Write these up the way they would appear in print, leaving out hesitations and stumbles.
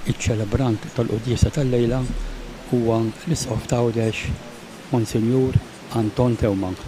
Iċ-ċelebrant tal-qudjiesa tal-lejla huwa l-Isqof ta' Għawdex, Monsinjur Anton Tewman.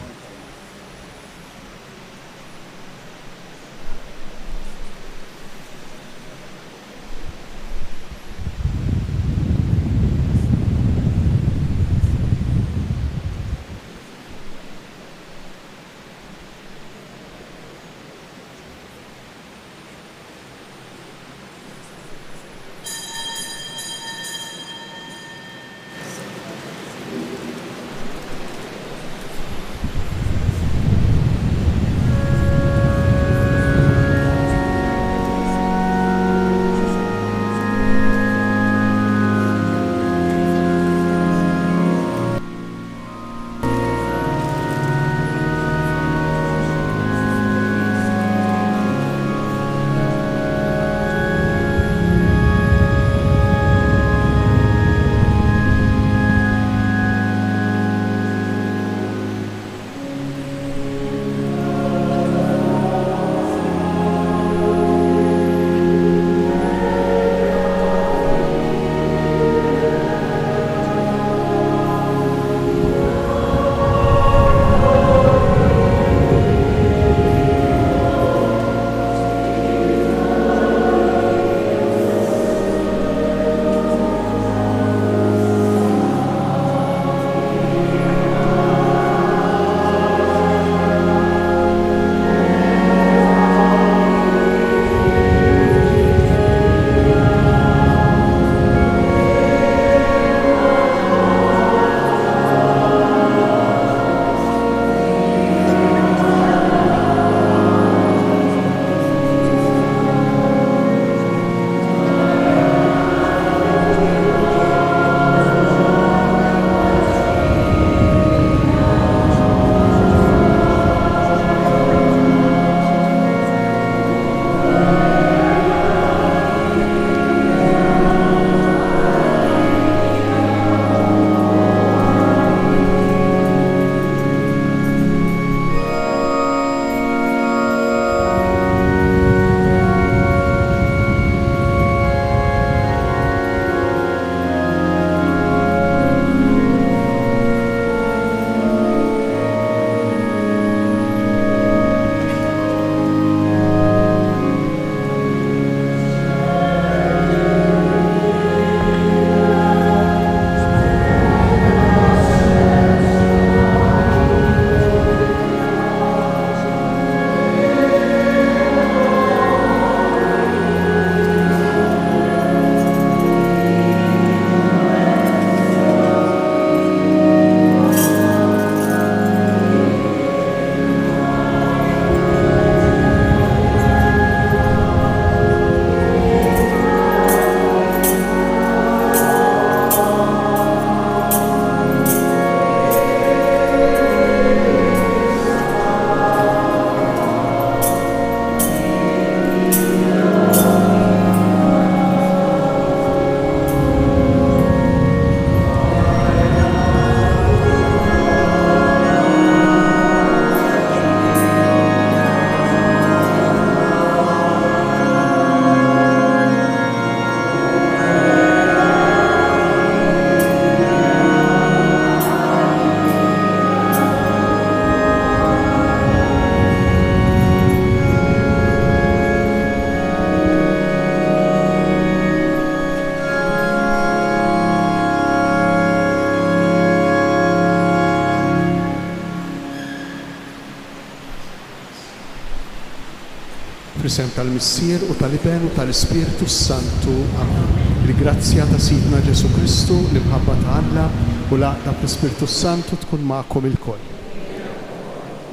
Fl-isem tal-Missier u tal-Iben u tal-Ispiritu Santu. Amen. Il-grazzja ta' Sidna Ġesu Kristu, l-imħabba ta' Alla u l-għaqda fl-Ispiritu Santu tkun ma'kom il-koll.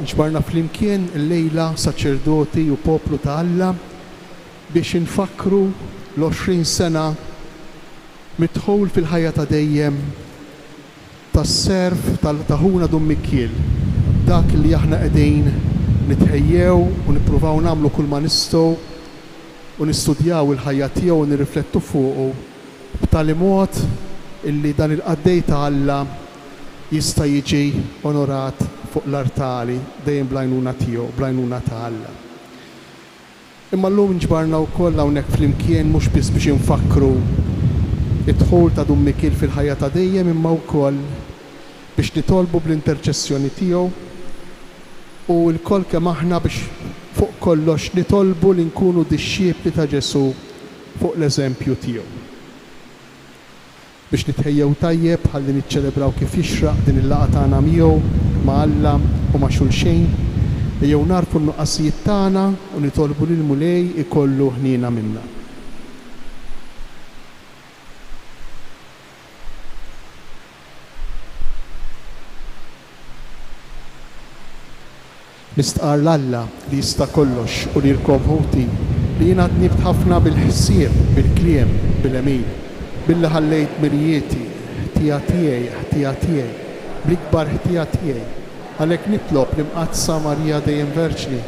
Ġbarna flimkien il-lejla saċerdoti u poplu ta' Alla biex infakru l-20 sena mitħol fil-ħajja ta' dejjem tas-serf tal-taħuna Dummikkiel, dak li aħna qegħdin nitħejjew u nippruvaw nagħmlu kull ma nistgħu u nistudjaw il-ħajja tiegħu u nirriflettu fuqu b'tali mod illi dan il-qaddej ta' Alla jista' jiġi onorat fuq l-artali dejjem bl-għajnuna tiegħu, bl-għajnuna ta' Alla. Imma llum ġbarna wkoll hawnhekk flimkien mhux biss biex infakru id-dħul ta' Dum Mikil fil-ħajja ta' dejjem imma wkoll biex nitolbu bl-interċessjoni tiegħu u l-koll kemm aħna biex fuq kollox nitolbu li nkunu dixxiepli ta' Ġesu fuq l-eżempju tiegħu. Biex nitħejjew tajjeb ħalli niċċelebraw kif jixraq din il-laqgħa tagħna miegħu ma' Alla u ma' xulxejn jew narfu n-nuqqasijiet tagħna u nitolbu lil Mulej ikollu ħniena minna. Nistqar l-Alla li jista' kollox u li rkomħuti li jiena tnibt ħafna bil-ħsieb, bil-kliem, bil-emin, billi ħallejt mirjieti, ħtija tiegħi, bl-ikbar ħtija tiegħi. Għalhekk nitlob li mqaddsa Marija dejjem Verġni,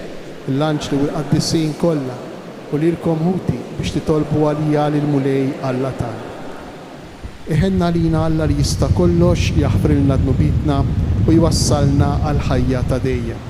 l-anġli u l-qaddisin kollha u li rkomħuti biex titolbu għalija lil Mulej Alla tagħna. Iħenna lina Alla li jista' kollox jaħfrilna dnubitna u jwassalna għal ħajja ta' dejjem.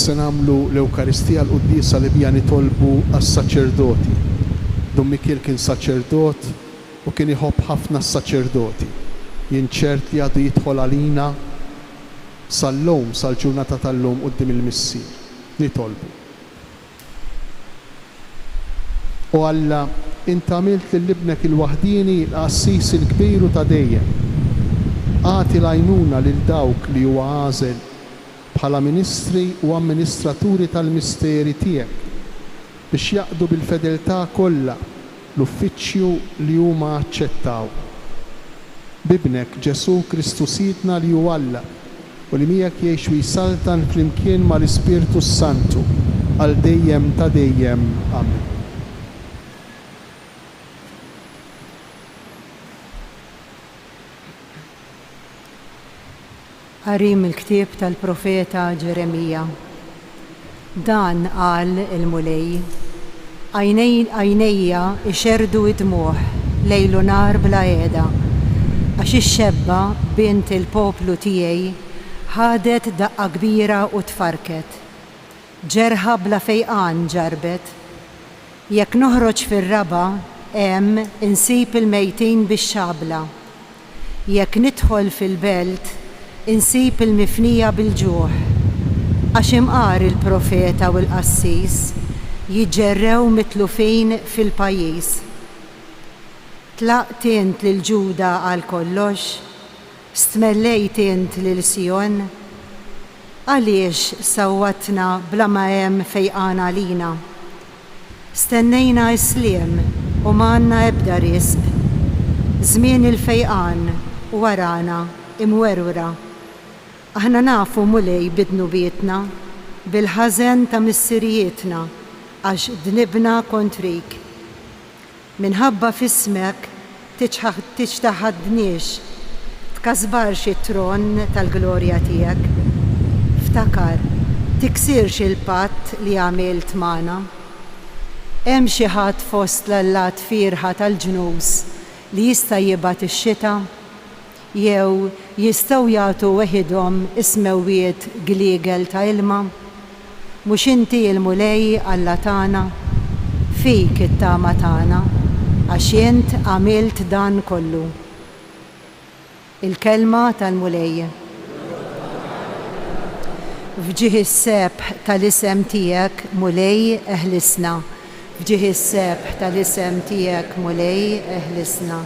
Se nagħmlu l-Ewkaristija l-Qudiesa li bija nitolbu għas-saċerdoti. Dum Mikil kien saċerdot u kien iħobb ħafna s-saċerdoti. Jien ċert li għadu jidħol għalina sal-lum, sal-ġurnata tal-lum quddiem il-missier. Nitolbu. U Alla, Inti għamilt lil ibnek il-waħdini l-qassis il-kbiru ta' dejjem. Għati l-għajnuna lil dawk li huwa għażel bħala ministri u amministraturi tal-misteri tiegħek biex jaqdu bil-fedeltà kollha l-uffiċċju li huma aċċettaw. Bibnek Ġesu Kristu Sidna li hu Alla u li miegħek jgħix u jsaltan flimkien mal-Ispirtu Santu għal dejjem ta' dejjem. Amen. Qarim il-ktieb tal-profeta Ġeremija. Dan qal il-Mulej: Għajnejja ixerdu id-dmuħ lejlu nar bla qiegħda, għax ix-xebba bint il-poplu tiegħi ħadet daqqa kbira u tfarket. Ġerħa bla fejqan ġarbet. Jekk noħroġ fir-raba hemm insib il-mejtin bix-xabla. Jekk nidħol fil-belt insib il-mifnija bil-ġuħ, għax imqar il-profeta u l-qassis jiġġerrew mitlufin fil-pajjiż. Tlaqt int lil Ġuda għal kollox, stmellejt int lil Sion, għaliex sawwatna bla ma hemm fejqan għalina. Stennejna isliem u m'għandna ebda risq, żmien il-fejqan u warana imwerwra. Aħna nafu Mulej bidnubietna, bil-ħażen ta' missirijietna, għax dnibna kontrik. Minħabba fismek tiġtaħadniex, tkasbarx it-tron tal-glorja tiegħek. Ftakar, tiksirx il-patt li għamilt magħna. Hemm xi ħadd fost l-allat firħa tal-ġnus li jista' jibgħat ix-xita, jew jistgħu jagħtu weħidhom ismewwiet gliegel ta' ilma. Mhux inti l-Mulej Alla tagħna, fik it-tama tagħna, għax int għamilt dan kollu. Il-kelma tal-Mulej. Fġieħ is-sebħ tal-isem tiegħek Mulej eħlisna. Fġieħ is-sebħ tal-isem tiegħek Mulej eħlisna.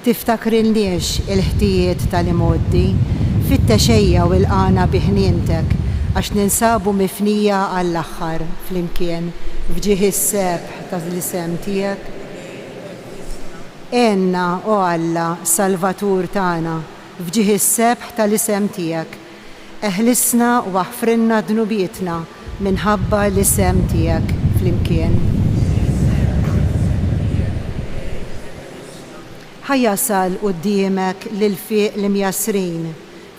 Tiftakrilniex il-ħtijiet tal-imoddi, fit-texejja u l-qana biħnientek, għax ninsabu mifnija għall-aħħar flimkien fġieħ is-sebħ tal-isem tiegħek. Enna o Alla Salvatur tagħna fġieħ is-sebħ tal-isem tiegħek. Eħlisna u aħfrinna dnubietna minħabba l-isem tiegħek flimkien. ħajjasal quddiemek lil-fiq l-imjasrin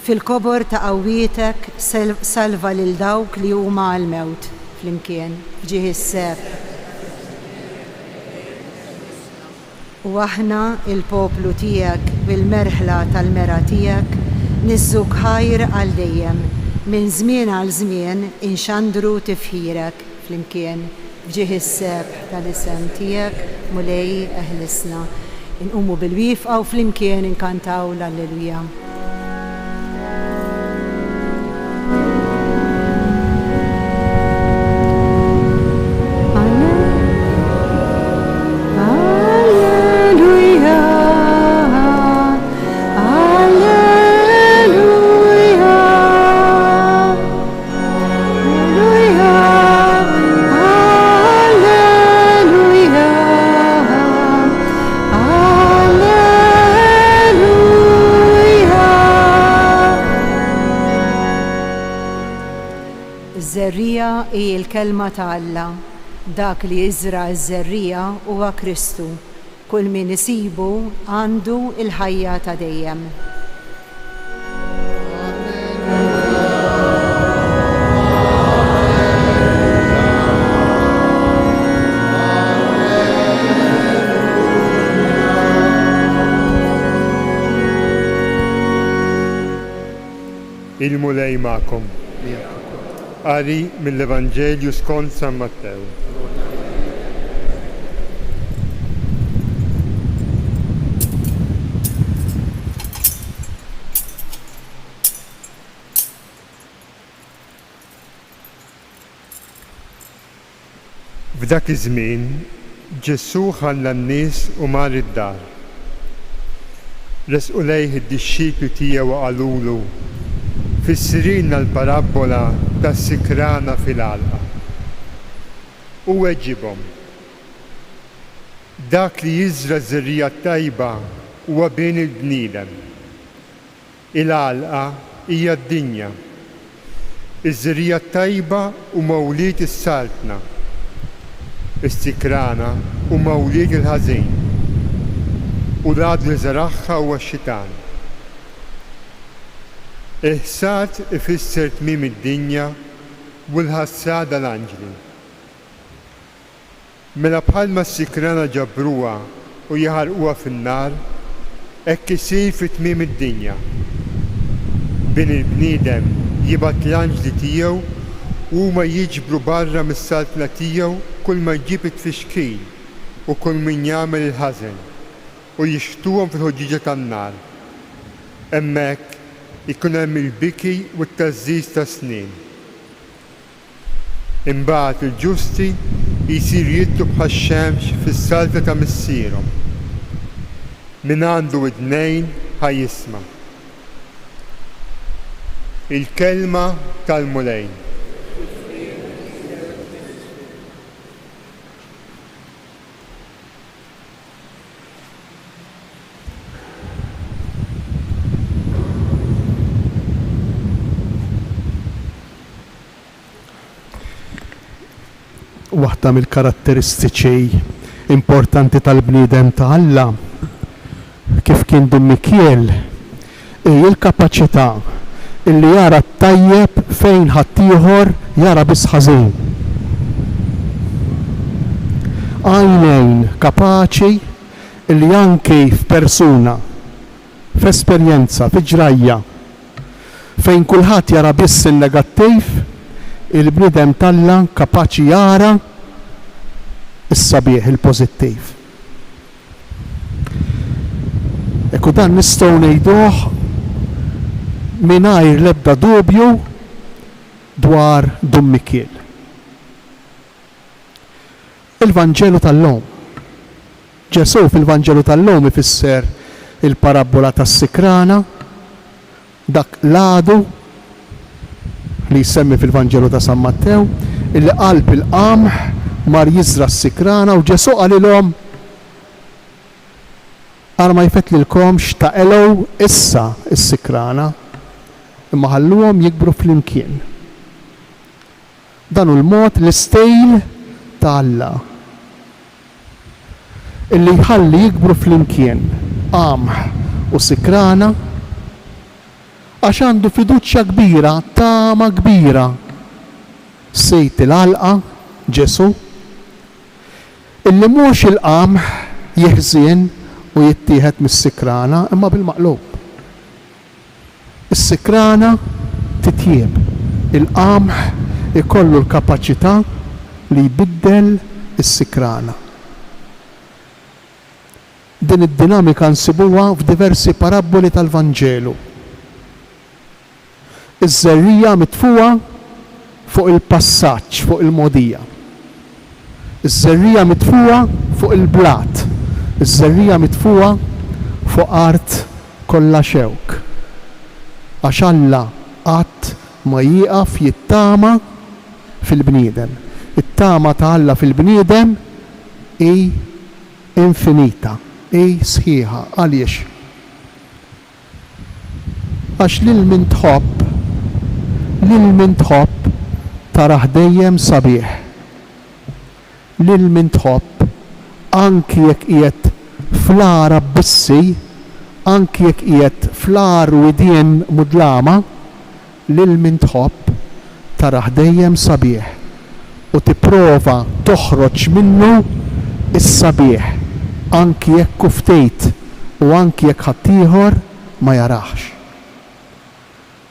fil-kobor ta' qawwietek salva lil dawk li huma għall-mewt flimkien ġieħ is-seb. U aħna il-poplu tiegħek bil-merħla tal-mera tiegħek niżżuk ħajr għal dejjem minn żmien għal żmien inxandru tifħirek flimkien ġieħ is-seb tal-isem tiegħek mulej eħlisna. Inqumu bil-wifqa u flimkien inkantaw l-Alleluja. Iż-żerrija hi l-kelma ta' Alla, dak li jiżra ż-żerrija huwa Kristu. Kull min isibu għandu l-ħajja ta' dejjem. Il-mulej ma'kom. Qari mill-Evanġelju skont San Mattew. F'dak iż-żmien Ġesu ħalla n-nies u mar id-dar. Resqu lejh id-dixxiklu tiegħu u qalulu fissrilna l-parabola tas-sikrana fil-għalqa. U weġġibhom. Dak li jiżra ż-żerrija tajba huwa bejn il-bniedem. Il-għalqa hija d-dinja. Iż-żerrija tajba huma wlied is-saltna. Is-sikrana huma wlied il-ħażin. U l-għadu li żaraħħa huwa x-xitan. Iħsad ifisser tmiem id-dinja u l-ħassada l-anġli. Mela bħalma s-sikrana ġabruha u jaħarquha fin-nar, hekk isir fi tmiem id-dinja. Bin il-bniedem jibgħat l-anġli tiegħu u huma jiġbru barra mis-saltna tiegħu kull ma jġib it-tfixkil u kull min jagħmel il-ħażen u jixtuhom fil-ħoġġiġa tan-nar. Hemmhekk ikun hemm il-biki u t-tażżiż ta' snien. Imbagħad il-ġusti jsiru jitlu bħax-xemx fis-salta ta' missierhom. Min għandu id-dnejn ħajjisma'. Il-kelma tal-mulej. Waħda mill-karatteristiċi importanti tal-bniedem ta' Alla kif kien Dun Mikiel hija l-kapaċità illi jara t-tajjeb fejn ħaddieħor jara biss ħażin. Għajnejn kapaċi illi anki f'persuna, f'esperjenza, f'ġrajja fejn kulħadd jara biss in-negattiv, il-bniedem tal-Alla kapaċi jara is-sabiħ il-pożittiv. Ekku dan nistgħu ngħiduh mingħajr l-ebda dubju dwar Dun Mikiel. Il-Vanġelu tal-lum. Ġesu fil-Vanġelu tal-lum ifisser il-parabola tas-sikrana, dak l-għadu li jsemmi fil-Vanġelu ta' San Mattew, illi qalb il-qamħ mar jiżra s-sikrana u Ġesu qalilhom għal ma jfetlilkom xtaqelgħu issa s-sikrana imma ħalluhom jikbru flimkien. Dan hu l-mod l-istejl ta' Alla illi jħalli jikbru flimkien qamħ u sikrana għax għandu fiduċja kbira, tama kbira sejt il-għalqa Ġesu illi mhux il-qamħ jeħżien u jittieħed mis-sikrana imma bil-maqlub. Is-sikrana titjieb, il-qamħ ikollu l-kapaċità li jbiddel is-sikrana. Din id-dinamika nsibuha f'diversi paraboli tal-Vanġelu. Iż-żerrija mitfuha fuq il-passaġġ, fuq il-mogħdija. Iż-żerrija mitfuha fuq il-blat. Iż-żerrija mitfuha fuq art kollha xewk. Għax Alla qatt ma jieqaf jittama fil-bniedem. It-tama ta' Alla fil-bniedem hi infinita, hi sħiħa. Għaliex? Għax lil min tħobb taraħ dejjem sabiħ. Lil min tħobb anki jekk qiegħed fl-ara bissi, anki jekk qiegħed fl-ar widien mudlama, lil min tħobb taraħ dejjem sabiħ u tipprova toħroġ minnu is-sabiħ anki jekk kuftejt u anki jekk ħaddieħor ma jaraħx.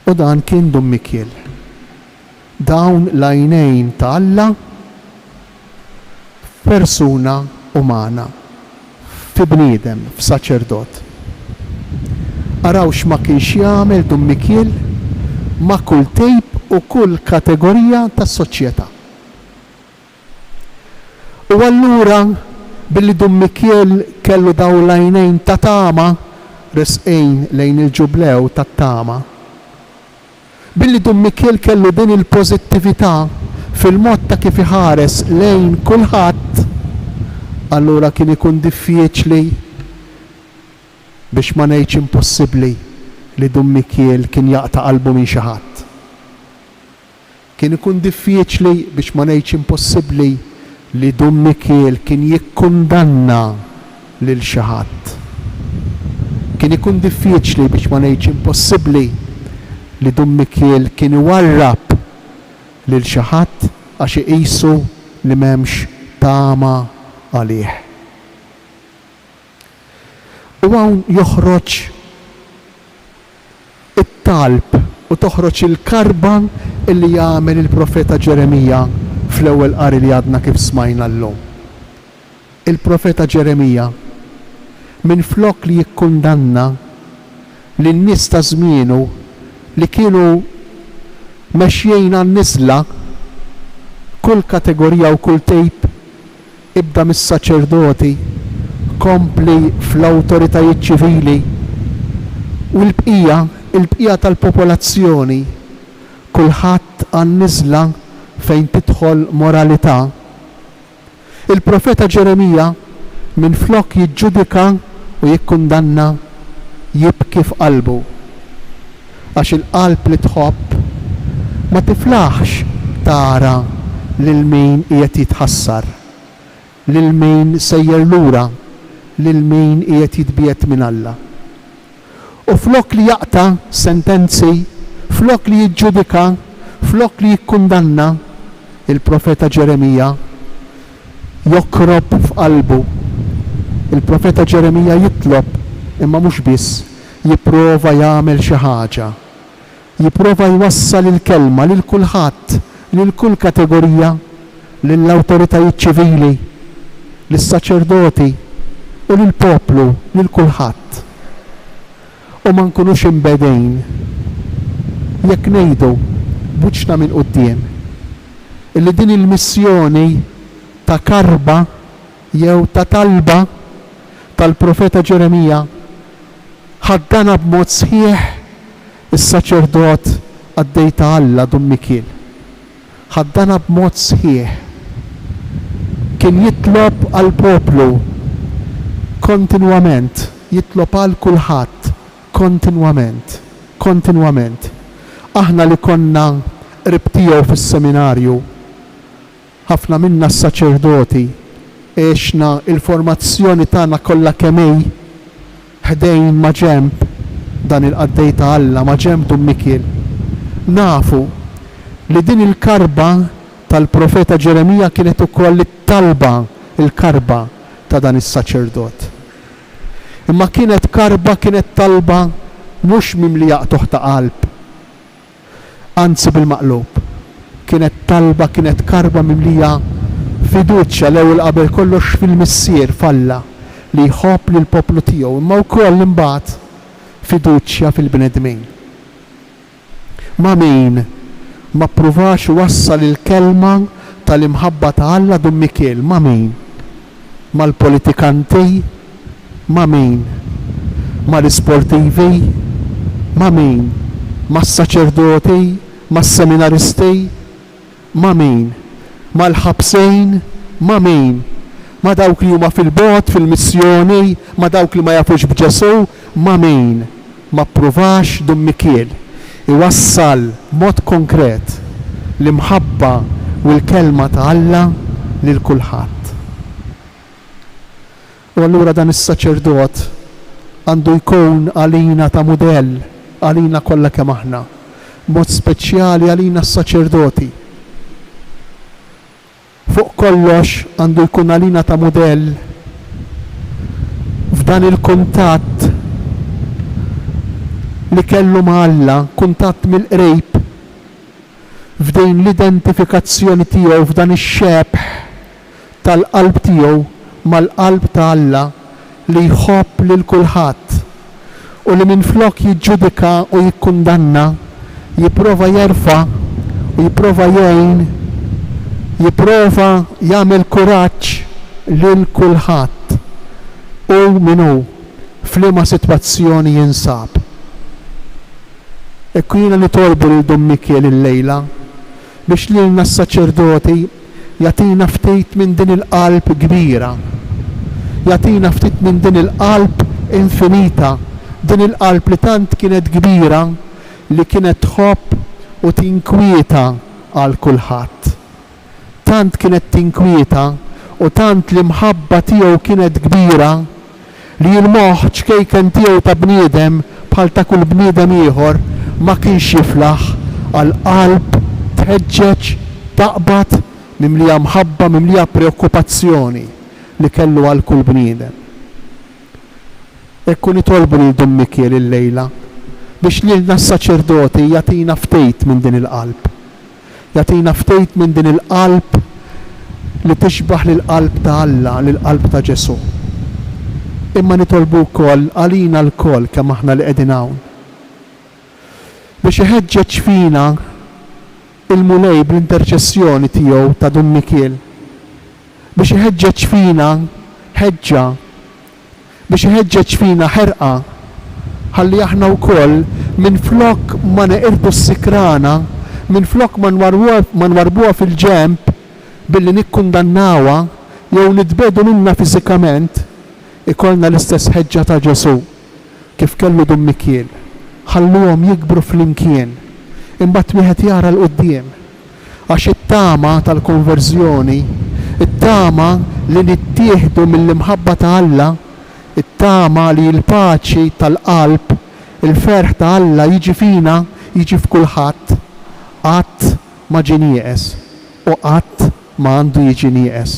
U dan kien Dun Mikiel. Dawn l-għajnejn ta' Alla persuna umana, fi bniedem, f'saċerdot. Araw x'ma kienx jagħmel Dun Mikiel ma' kull tejb u kull kategorija tas-soċjetà. U allura billi Dun Mikiel kellu daw l-għajnejn ta' tama resqejn lejn il-ġublew tat-tama. Billi Dun Mikiel kellu din il-pożittività fil-mod ta' kif iħares lejn kulħadd, allura kien ikun diffiċli biex ma ngħidx impossibbli li Dun Mikiel kien jaqta' qalbu minn xi ħadd. Kien ikun diffiċli biex ma ngħidx impossibbli li Dun Mikiel kien jikkundanna lil xi ħadd. Kien ikun diffiċli biex ma ngħidx impossibbli li Dun Mikiel kien iwarrab lil xi ħadd għax iqisu li m'hemmx tama għalih. U hawn joħroġ it-talb u toħroġ il-karba illi jagħmel il-profeta Ġeremija fl-ewwel qari li għadna kif smajna llum. Il-profeta Ġeremija minflok li jikkundanna lin-nies ta' żmienu li kienu mexjejn għan-niżla, kull kategorija u kull tejp ibda mis-saċerdoti, kompli fl-awtoritajiet ċivili u l-bqija tal-popolazzjoni, kulħadd għan-niżla fejn tidħol moralità. Il-profeta Ġeremija minflok jiġġudika u jikkundanna jibki f'qalbu. Għax il-qalb li tħobb ma tiflaħx tara lil min qiegħed jitħassar, lil min sejjer lura, lil min qiegħed jitbiet minn Alla. U flok li jaqta' sentenzi, flok li jiġġudika, flok li jikkundanna, il-profeta Ġeremija jokrob f'qalbu. Il-profeta Ġeremija jitlob imma mhux biss, jipprova jagħmel xi ħaġa. Jipprova jwassal il-kelma lil kulħadd, lil kull kategorija, lill-awtoritajiet ċivili, lis-saċerdoti u lill-poplu, lil kulħadd. U ma nkunux imbedejn jekk ngħidu buċna minn quddiem illi din il-missjoni ta' karba jew ta' talba tal-profeta Ġeremija ħaddana b'mod sħiħ is-saċerdot għaddejta Alla Dun Mikiel. Ħaddana b'mod sħiħ. Kien jitlob għal poplu kontinwament, jitlob għal kulħadd kontinwament. Aħna li konna qrib tiegħu fis-seminarju ħafna minna s-saċerdoti għexna il-formazzjoni tagħna kollha kemm ħdejn ma' ġenb dan il-qaddej ta' Alla, ma' ġenb Dum Mikiel. Nafu li din il-karba tal-profeta Ġeremija kienet ukoll it-talba, il-karba ta' dan is-saċerdot. Imma kienet karba, kienet talba mhux mimlija tuħ ta' qalb, anzi bil-maqlub. Kienet talba, kienet karba mimlija fiduċja l-ewwel qabel kollox fil-missier falla li jħobb lill poplu tiegħu, imma wkoll imbagħad fiduċja fil-bnedmin. Ma' min ma pruvax wassal il-kelma tal-imħabba ta' Alla Dum Mikiel, ma' min? Mal-politikanti, ma' min? Mal-isportivi, ma' min? Mas-saċerdoti, mas-seminaristi, ma' min? Mal-ħabsejn, ma' min? Ma' dawk li huma fil-bot, fil-missjoni, ma' dawk li ma jafux b'Ġesu, ma' min? Ma pruvax Dum Mikiel iwassal mod konkret l-imħabba u l-kelma ta' Alla lil kulħadd. U allura dan is-saċerdot għandu jkun għalina ta' mudell, għalina kollha kemm aħna, mod speċjali għalina s-saċerdoti. Fuq kollox għandu jkun għalina ta' mudell f'dan il-kuntatt li kellu ma' Alla, kuntatt mill-qrib, f'din l-identifikazzjoni tiegħu f'dan ix-xebħ tal-qalb tiegħu mal-qalb ta' Alla li jħobb lil kulħadd u li minflok jiġġudika u jikkundanna jipprova jerfa' u jipprova jgħin, jipprova jagħmel kuraġġ lil kulħadd u minnu f'liema sitwazzjoni jinsab. Ekku jiena nitolbu lil Dum Mikiel il-lejla biex lilna s-saċerdoti jagħtina ftit minn din il-qalb kbira, jagħtina ftit minn din il-qalb infinita, din il-qalb li tant kienet kbira li kienet tħobb u tinkwieta għal kulħadd. Tant kienet tinkwieta u tant l-imħabba tiegħu kienet kbira li l-moħħ ċkejken tiegħu ta' bniedem bħal ta' kull bniedem ieħor ma kienx jiflaħ għal qalb tħeġġeġ taqbad mimlija mħabba, mimlija preokkupazzjoni li kellu għal kull bniedem. Ekku nitolbu lil Dum Mikiel il-lejla biex lilna s-saċerdoti jagħtina ftit minn din il-qalb. Jagħtina ftit minn din il-qalb li tixbaħ lill-qalb ta' Alla, lill-qalb ta' Ġesu. Imma nitolbu wkoll għalina l-koll kemm aħna li qegħdin hawn biex iħeġġeġ fina il-mulej bl-interċessjoni tiegħu ta' Dum Mikiel, biex iħeġġeġ fina ħeġġa, biex iħeġġeġ fina ħerqa, ħalli aħna wkoll minflok ma neqirdu s-sikrana, minflok ma nwarbuha fil-ġenb billi nikkundannawha jew nitbedu minna fiżikament, ikollna l-istess ħeġġa ta' Ġesu kif kellu Dum Mikiel. ħalluhom jikbru flimkien, imbagħad wieħed jara l-qudiem għax it-tama tal-konverżjoni, it-tama li nittieħdu mill-imħabba ta' Alla, it-tama li l-paċi tal-qalb, il-ferħ ta' Alla jiġi fina, jiġi f'kulħadd, qatt ma ġie nieqes u qatt ma għandu jiġi nieqes.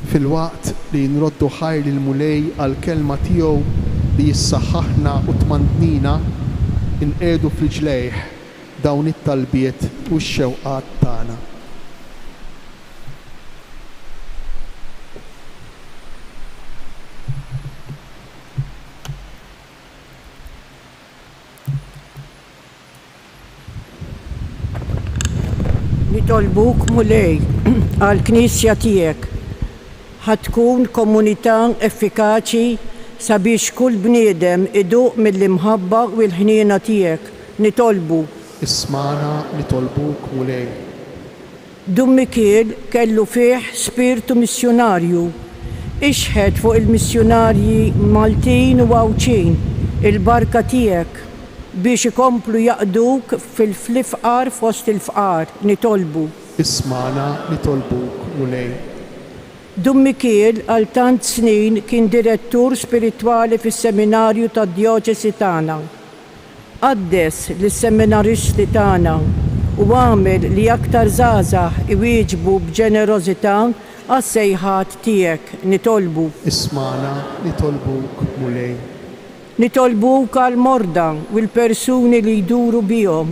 Fil-waqt li nroddu ħajr il-mulej għal-kelma tiegħu li jissaħħaħna u tmandnina, inqedu fl-ġlejħ dawn it-talbiet u x-xewqat tagħna. nitolbuk mulej għal-Knisja tiegħek ħatkun komunità effikaċi sabiex kull bniedem iduq mill-imħabba u l-ħniena tiegħek. Nitolbu. Ismana nitolbuk mulej. Dum Mikiel kellu fih spiritu missjonarju. Ixħed fuq il-missjonarji Maltin u Għawċin il-barka tiegħek biex ikomplu jaqduk fil-fqar fost il-fqar. Nitolbu. Ismana nitolbuk mulej. Dum Mikiel għal tant snin kien direttur spiritwali fis-seminarju tad-djoċesi tagħna. Qaddes lis-seminaristi tagħna u għamel li aktar żgħażagħ iwieġbu b'ġenerożità għas-sejħat tiegħek. Nitolbu. Ismana nitolbuk mulej. Nitolbuk għal-morda u l-persuni li jduru bihom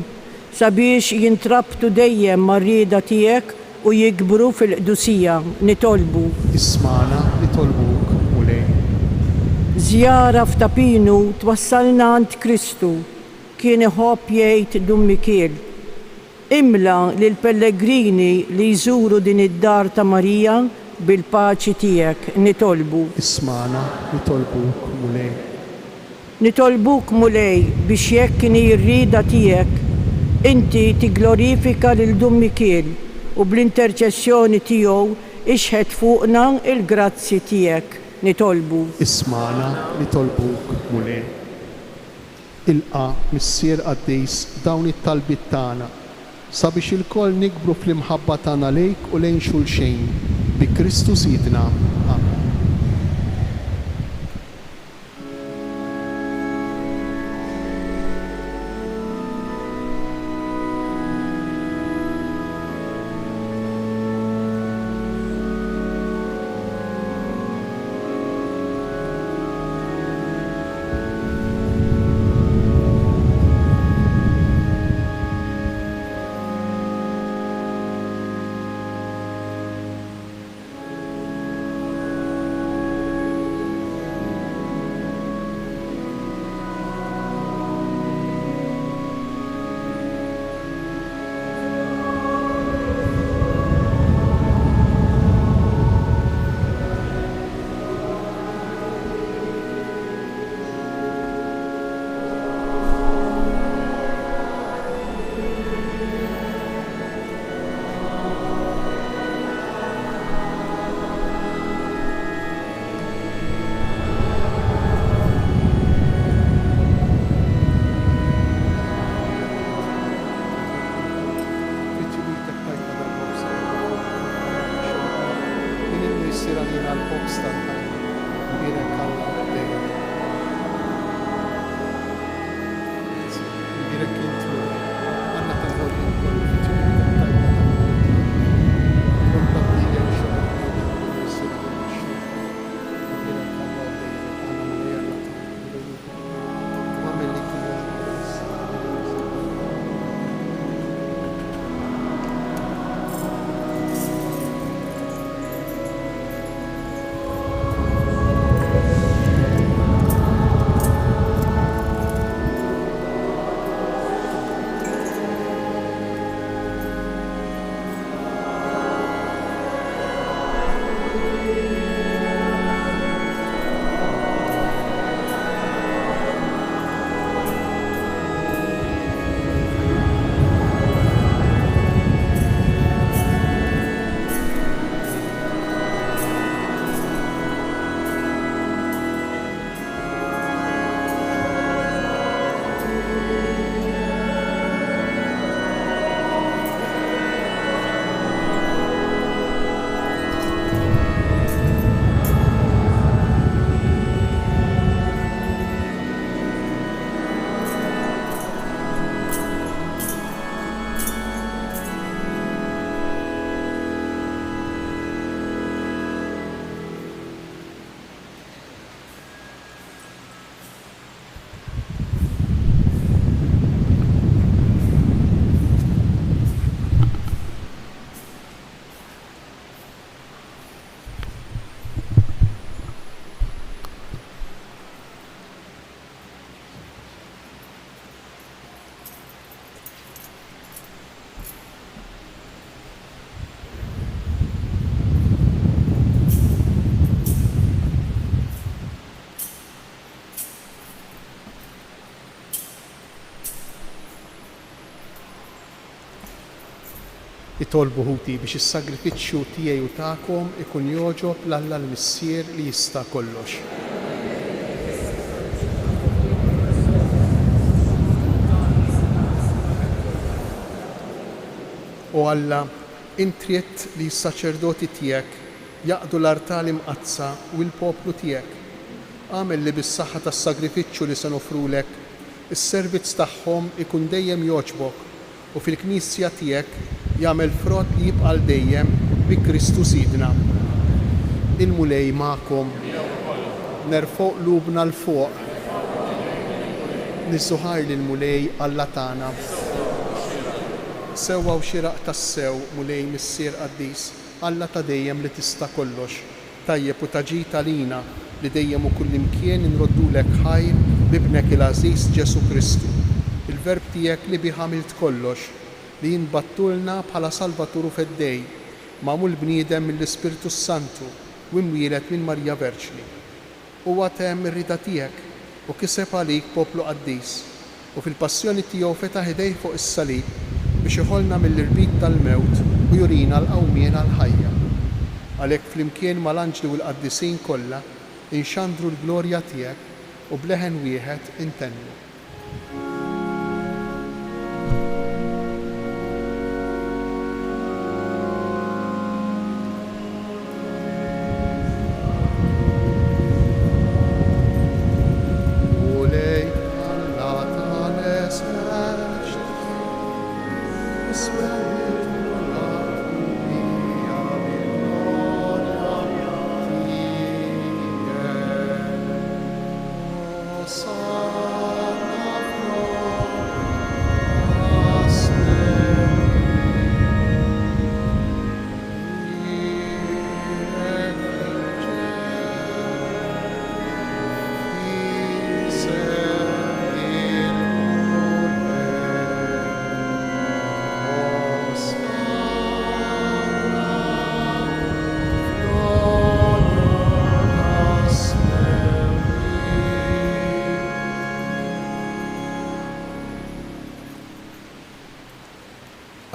sabiex jintrabtu dejjem mar-rieda tiegħek u jikbru fil-qdusija. Nitolbu. Ismana nitolbuk mulej. Żjara f'Tapinu twassalna għand Kristu kien iħobb jgħid Dum Mikiel. Imla lil pellegrini li jżuru din id-dar ta' Marija bil-paċi tiegħek. Nitolbu. Ismana nitolbuk mulej. Nitolbuk mulej biex jekk kien ir-rieda tiegħek inti tiglorifika lil Dum Mikiel u bl-interċessjoni tiegħu ixħed fuqna il-grazzi tiegħek. Nitolbu. Ismana nitolbuk mulej. Ilqa missier qaddis dawn it-talbit tagħna sabiex il-koll nikbru fl-imħabba tagħna lejk u lejn xulxejn bi Kristu Sidna. Amen. nitolbu ħuti biex is-sagrifiċċju tiegħi u tagħkom ikun joġob l-Alla l-Missier li jista' kollox. U Alla, intriet li s-saċerdoti tiegħek jaqdu l-artali mqazza u l-poplu tiegħek. Għamel li bis-saħħa tas-sagrifiċċju li se nofrulek is-servizz tagħhom ikun dejjem jogħġbok u fil-Knisja tiegħek jagħmel frott li jibqa' dejjem bi Kristu Sidna. Il-mulej magħkom, nerfgħu qlubna l fuq, nissuħaj lill-mulej Alla tagħna. Sewwa u xiraq tas-sew mulej Missier Qaddis, Alla ta' dejjem li tista' kollox, tajjeb u taġit għalina li dejjem u kullimkien inroddulek ħajr bibnek il-Għażiż Ġesu Kristu, il-Verb tiegħek li bih għamilt kollox, li jinbattulna bħala Salvaturu feddej, magħmul bniedem mill-Ispirtu Santu u mwieled minn Marja Verġni. Huwa temm ir-rida tiegħek u kiseb għalik poplu Qaddis u fil-passjoni tiegħu fetaħ idejh fuq is-salib biex iħollna mill-irbit tal-mewt u jurina l-qawmien għall-ħajja. Għalhekk flimkien mal-anġli u l-qaddisin kollha inxandru l-glorja tiegħek u bleħen wieħed intennu.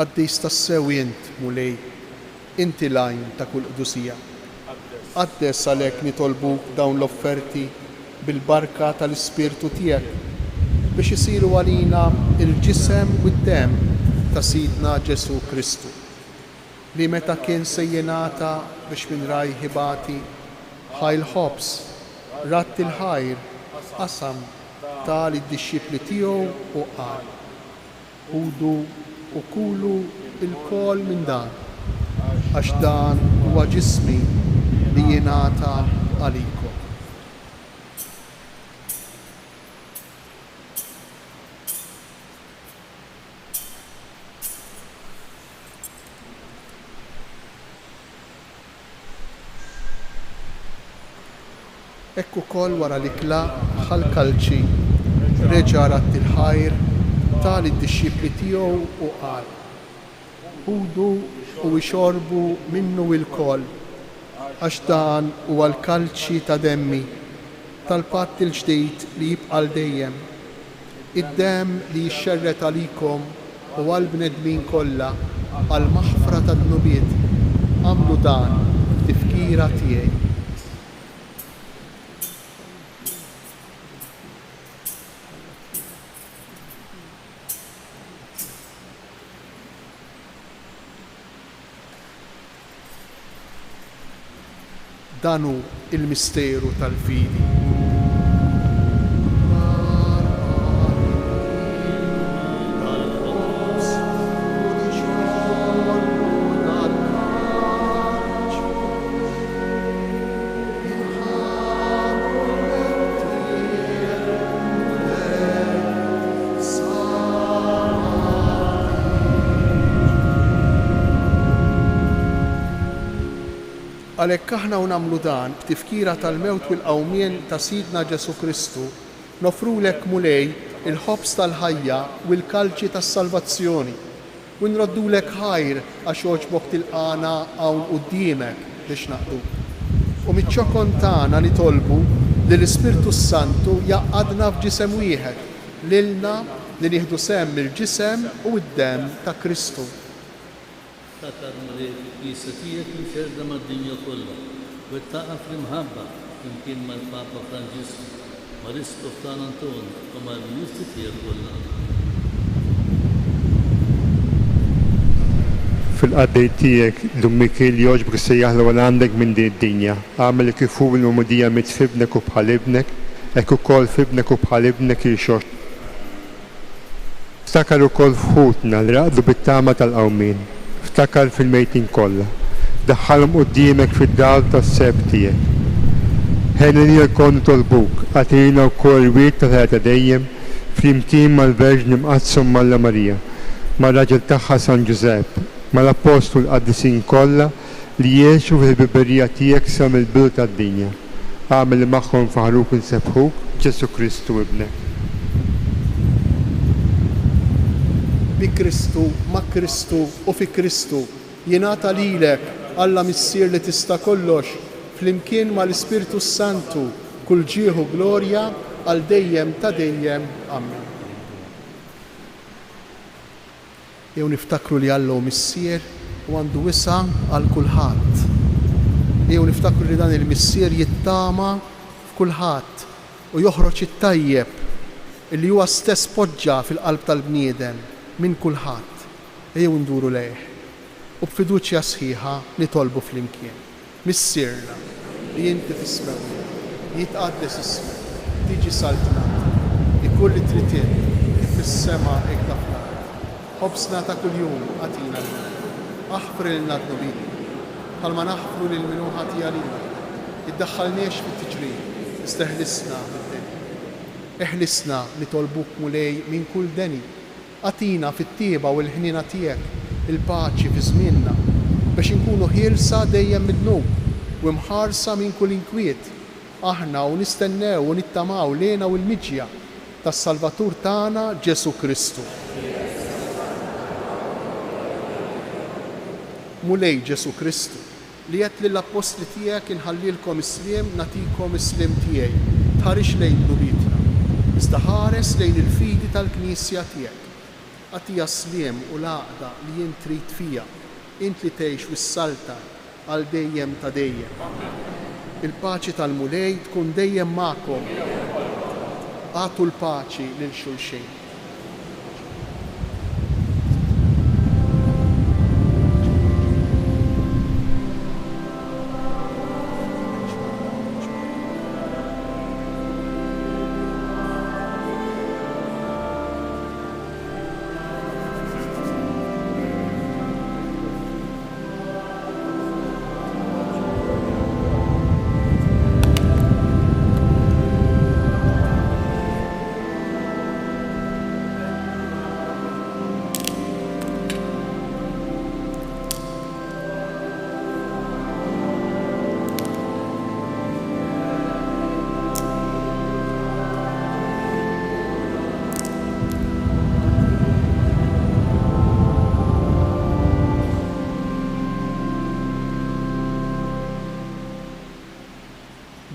Qaddis tas-sew int mulej, inti lajn ta' kull qdusija. Qaddes għalhekk nitolbuk dawn l-offerti bil-barka tal-Ispirtu tiegħek biex isiru għalina il-ġisem u d-demm ta' Sidna Ġesu Kristu, li meta kien se jingħata biex minn raj ħibati ħajl ħobs ratt il-ħajr qasam tal id-dixxipli tiegħu u qal: Ħudu u kulu il-kol minn dan, għax dan huwa ġismi li jingħata għalikom. Ekku kol wara li kla ħal-kalċi reġa' ratt il-ħajr tal id-dixxipli tiegħu u qal: Ħudu u ixorbu minnu il-kol, għax dan huwa l-kalċi ta' demmi tal-patt il-ġdid li jibqa' dejjem, id-demm li jixxerret għalikom u għall-bnedmin kollha għal maħfra tad-dnubiet. Għamlu dan tifkira tiegħi. Danu il-misteru tal-fidi. Għalhekk aħna u nagħmlu dan b'tifkira tal-mewt u l-qawmien ta' Sidna Ġesu Kristu, nofrulek mulej il-ħobs tal-ħajja u l-kalċi tas-salvazzjoni u nroddulek ħajr għax jogħġbok tilqana hawn quddiemek biex naqdu. U miċ-ċokon tagħna nitolbu li l-Ispirtu Santu jaqgħadna f'ġisem wieħed lilna li nieħdu sehem mill-ġisem u d-demm ta' Kristu. افتكر مريت كنيستيك مشردة مع الدنيا كلها واتقف المحبة يمكن مع البابا فرانجيسكو مع الاسقف أنطون ومع اليوستيتير كلها. fil-qaddejtijek Dummikiel jogħġbok sejjaħ l għandek minn din id-dinja. Għamel kif hu l-mumudija mit fibnek u bħal ibnek, hekk ukoll fibnek u bħal ibnek il-xox. Ftakar ukoll fħutna li raqdu bit-tama tal-qawmin. Ftakar fil-mejtin kollha. Daħħalhom quddiemek fid-dar tas-seb tiegħek. Ħenni jkunu tolbuk, għatina wkoll wiet tal-ħajja dejjem flimkien mal-Verġni mqassum Malla Marija, mar-raġel tagħha San Giuseppe, mal-apostol qaddisin kollha li jgħixu fil-biberija tiegħek sa mill-bidu tad-dinja. Għamel magħhom faħruk insebħuk Ġesu Kristu ibnek. Bi Kristu, ma' Kristu u fi Kristu jingħata lilek Alla Missier li tista' kollox flimkien mal-Ispirtu Santu kull ġieħu glorja għal dejjem ta' dejjem. Amen. Jew niftakru li Alla hu missier u għandu wisa għal kulħadd. Jew niftakru li dan il-missier jittama f'kulħadd u joħroġ it-tajjeb illi huwa stess poġġa fil-qalb tal-bniedem minn kulħadd. Jew nduru lejh u b'fiduċja sħiħa nitolbu flimkien. Missierna li inti tismewni, jitqaddes ismek, tiġi saltnat, ikun li trid fis-sema hekk fl-ard. Ħobsna ta' kuljum għatina l-lum, aħfri l-nadnubini, bħalma naħfru l-minu ħatija lina, iddaħħalniex fit-tiġrid, isteħlisna mid-deni. Eħlisna li tolbuk mulej minn kull deni, għatina fit-tieba u l-ħnina tiegħek il-paċi fi żmienna, biex inkunu ħielsa dejjem mid-dnub u mħarsa minn kull inkwiet, aħna u nistennew u nittamaw lejna u l-miġja tas-Salvatur tagħna Ġesu Kristu. Mulej Ġesu Kristu li qed lill-apostli tiegħek inħallilkom isliem nagħtikom isliem tiegħi, tħarix lejn dubitna, iżda ħares lejn il-fidi tal-Knisja tiegħek. Għatija sliem u laqda li jien trid fija, int li tgħix wis-salta għal dejjem ta' dejjem. Il-paċi tal-mulej tkun dejjem magħkom. Għatu l-paċi lil xulxejn.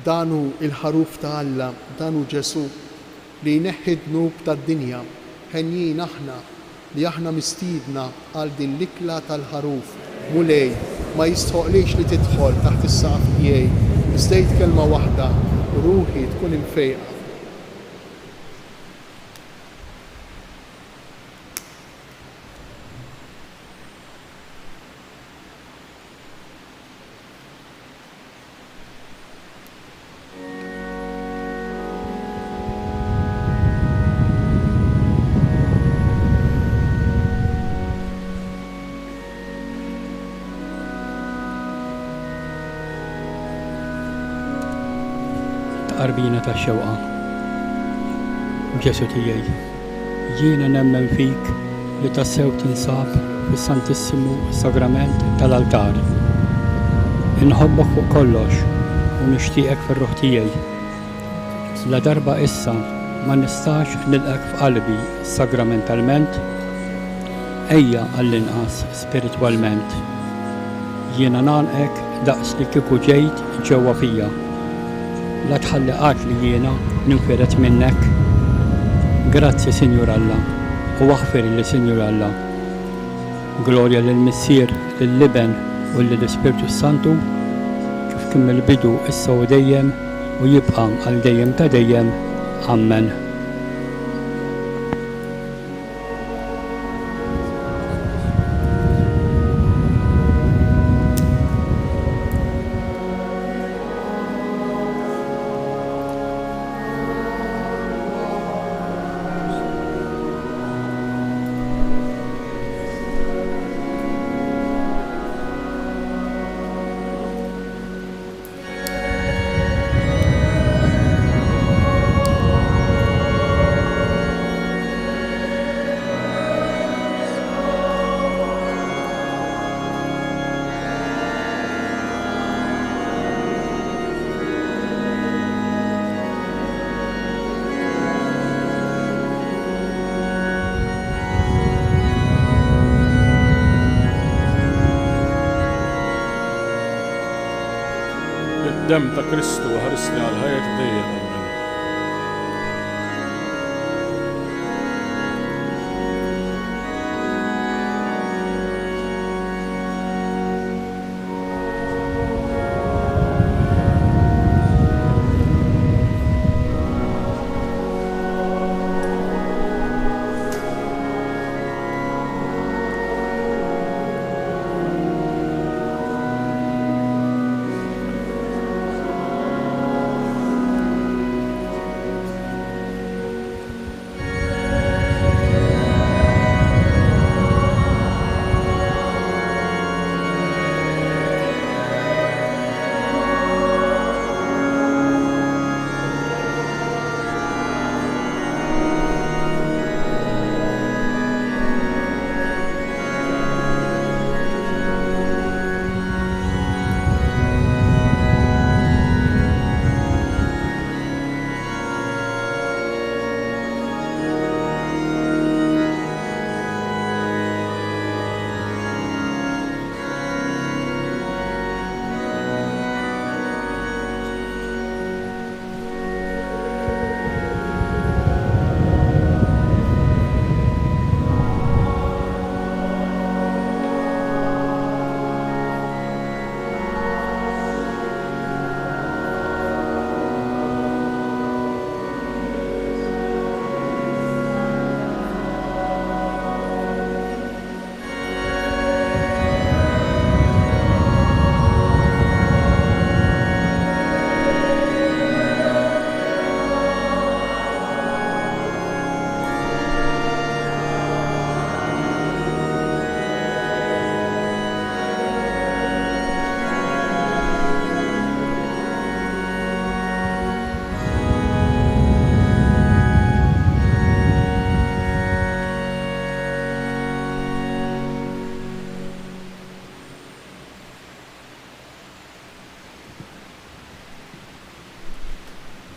Danu il-ħaruf ta' Alla, danu Ġesu li jneħħi d-dnub tad-dinja, ħenjin aħna li aħna mistiedna għal din l-ikla tal-ħaruf. Mulej, ma jistħoqlix li tidħol taħt is-saqaf tiegħi, iżdejt kelma waħda u ruħi tkun imfejqa. Qarbina ta' xewqa. Ġesu tiegħi, jiena nemmen fik li tassew tinsab fis-Santissimu Sagrament tal-altar. Inħobbok fuq kollox u nixtieqek fir-ruħ tiegħi. La darba issa ma nistax nilqek f'qalbi sagramentalment, ejja għall-inqas spiritwalment. Jiena nagħlqek daqs li kieku ġejt ġewwa fija. La tħalli qatt li jiena ninferet minnek. Grazzi Sinjur Alla u aħfir li Sinjur Alla. Glorja lill-Missier, lill-Liben u lill-Ispirtu Santu kif kien mill-bidu issa u dejjem u jibqa' għal dejjem ta' dejjem. Amen. Dem ta' Kristu ħarisni għal ħajja dejjem. Amen.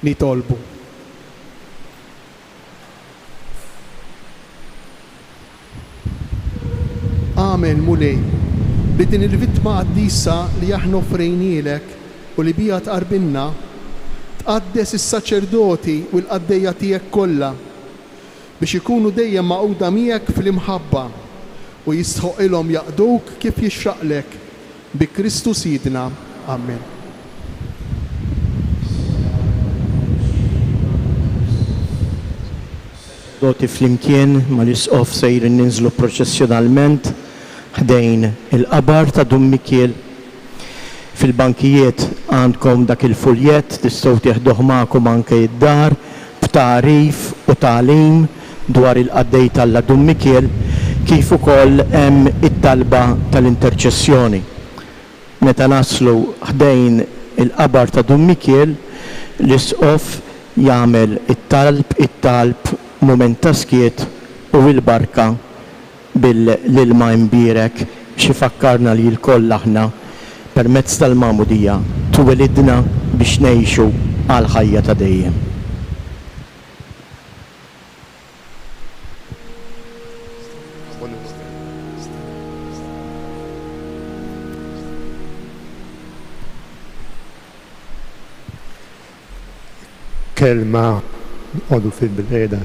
Nitolbu. Amen mulej li din il-vittma qaddisa li aħna offrejnielek u li bija tqarbinna tqaddes is-saċerdoti u l-qaddejja tiegħek kollha biex ikunu dejjem maqgħuda miegħek fl-imħabba u jistħoqilhom jaqduk kif jixraqlek bi Kristu Sidna. Amen. Doti flimkien ma l-isqof sejrin ninżlu proċessjonalment ħdejn il-qabar ta' Dum Mikiel. Fil-bankijiet għandkom dak il-fuljet tistgħu tieħduh magħkom anke id-dar b'tarif u tagħlim dwar il-qaddej tal Dum Mikiel kif ukoll hemm it-talba tal-interċessjoni. Meta naslu ħdejn il-qabar ta' Dum Mikiel, l-isqof jagħmel it-talb moment ta' skiet u l-barka bil-ilma imbirek xi fakkarna li l-koll aħna permezz tal-mamudija twelidna biex ngħixu għal ħajja ta' dejjem. Kelma għodu fil-bileda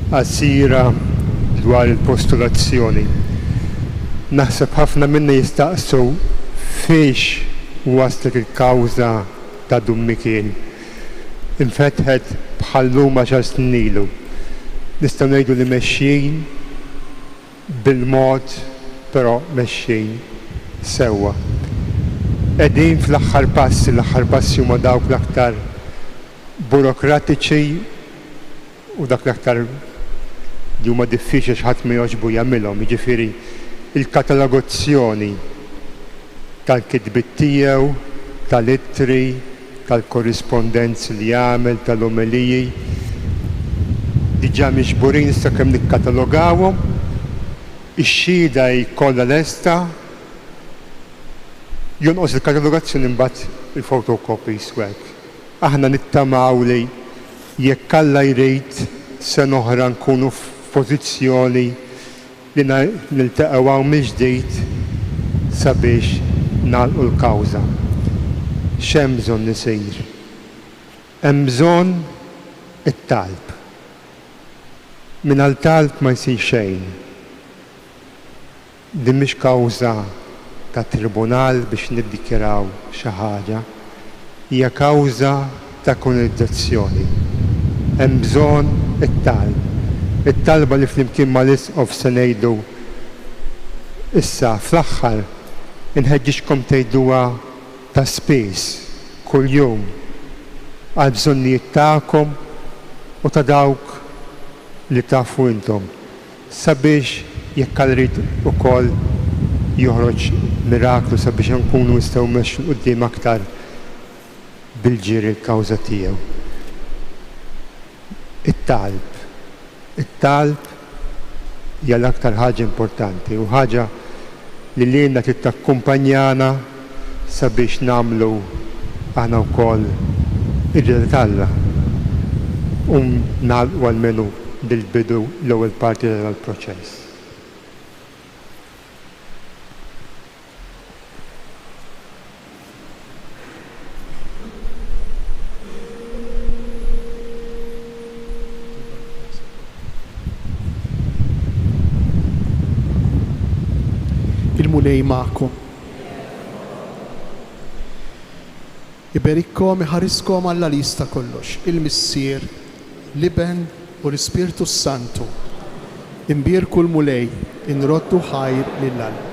għasira dwar il-postulazzjoni. Naħseb ħafna minna jistaqsu fiex waslet il-kawża ta' Dum Mikiel. Infetħet bħallum 10 snin ilu. Nistgħu ngħidu li mexxin bil-mod, però mexxin sewwa. Qegħdin fl-aħħar passi huma dawk l-aktar burokratiċi u dak l-aktar li huma diffiċli x'ħadd ma jogħġbu jagħmilhom, jiġifieri il-katalogazzjoni tal-kitbiet tiegħu, tal-ittri, tal-korrispondenzi li jagħmel, tal-omiliji. Diġà miġburin issa kemm nikkatalogawhom, ix-xhieda jkollha lesta, jonqos il-katalogazzjoni mbagħad il-photocopies hekk. Aħna nittamaw li jekk Alla jrid se oħra nkunu f'pożizzjoni li niltaqgħu hawn mill-ġdid sabiex nagħlqu l-kawża. X'hemm bżonn isir? Hemm bżonn it-talb. Mingħajr talb ma jsir xejn. Din mhix kawża ta' tribunal biex niddikjaraw xi ħaġa, hija kawża ta' komunizzazzjoni. Hemm bżonn it-talb. It-talba li flimkien mal-isqof se ngħidu issa fl-aħħar inħeġġixkom tgħiduha ta' spiss kuljum għal bżonnijiet tagħkom u ta' dawk li tafu intom sabiex jekk Alla jrid ukoll joħroġ miraklu sabiex nkunu nistgħu mmexxu quddiem aktar bil-ġieri l-kawża tiegħu. It-talb. It-talb hija l-aktar ħaġa importanti u ħaġa li lilna trid takkumpanjana sabiex nagħmlu aħna wkoll ir-rieda tal-Alla u nagħlqu almenu bil-bidu l-ewwel parti tal-proċess. Il-mulej ma'kom. Iberikkom iħariskom Alla lista kollox, il-Missier, l-Iben u l-Ispirtu Santu. Imbierku l-mulej, inroddu ħajr lill-Alla.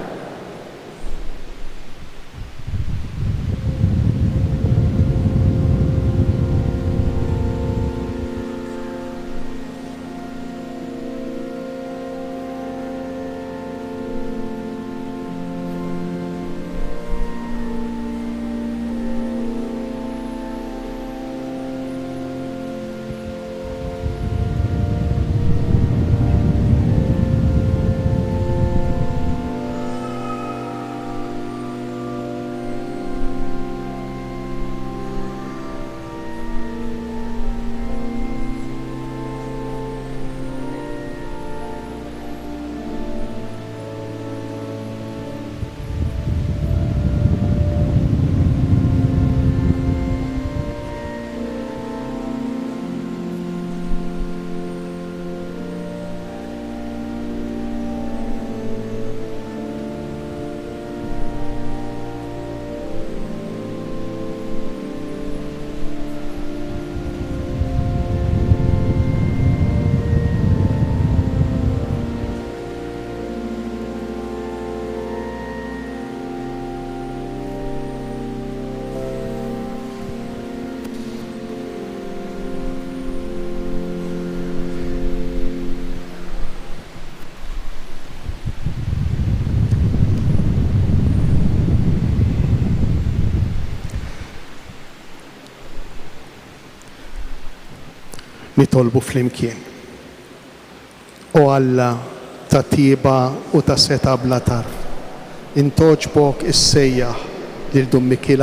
Nitolbu flimkien. O Alla ta' tiba u ta' seta' bla tarf, intoġbok is-sejjaħ lil Dum Mikiel